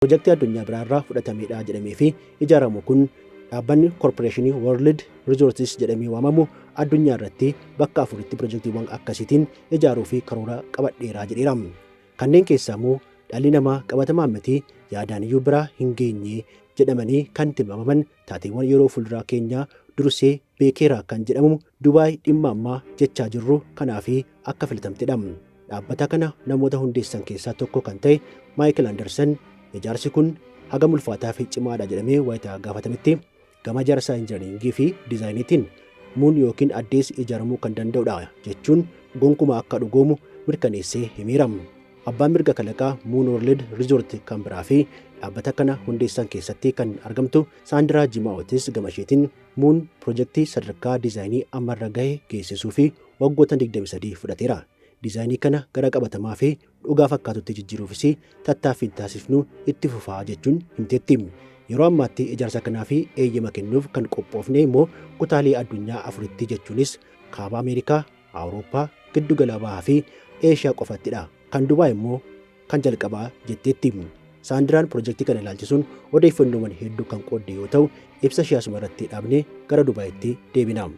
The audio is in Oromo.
Pirojektii addunyaa biraarraa fudhatameedha jedhamee fi ijaaramu kun dhaabbanni Corporation World Resources jedhamee waamamu addunyaa irratti bakka 4tti pirojektiiwwan akkasiitiin ijaaruu fi karoora qabadheeraa jedheera. Kanneen keessaa immoo dhalli namaa qabatamaan miti yaadaan iyyuu biraa hin geenye jedhamanii kan tilmaamaman taateewwan yeroo fuulduraa keenyaa dursee beekeera kan jedhamu Dubaay dhimma ammaa jechaa jirru kanaaf akka filatamtedha. Dhaabbata kana namoota hundeessan keessaa tokko kan ta'e Michael Anderson ijaarsi kun hagam ulfaataa fi cimaadha jedhamee wayita gaafatametti gama ijaarsa injiinaringii fi diizaayiniitiin muun yookiin addees ijaaramuu kan danda'udha jechuun gonkumaa akka dhugoomu mirkaneessee himeera. Abbaan mirga kalaqaa Moon World Resort kan biraa fi dhaabbata kana hundeessan keessatti kan argamtu Saandiraa Jimaa'ootis gama isheetiin muun pirojektii sadarkaa diizaayinii ammarra gahe geessisuu fi waggoota 23 fudhateera. Diizaayinii kana gara qabatamaa fi dhugaa fakkaatutti jijjiiruufis tattaaffiin taasifnu itti fufaa jechuun himteetti. Yeroo ammaatti ijaarsa kanaa fi eeyyama kennuuf kan qophoofne immoo kutaalee addunyaa 4tti jechuunis kaaba Ameerikaa, Awurooppaa, giddu gala bahaa fi Eeshiyaa qofattidha. Kan Dubaay immoo kan jalqabaa jetteetti. Saandiraan pirojektii kana ilaalchisuun odeeffannoowwan hedduu kan qoodde yoo ta'u ibsa ishee asuma irratti dhaabne gara Dubaayitti deebina.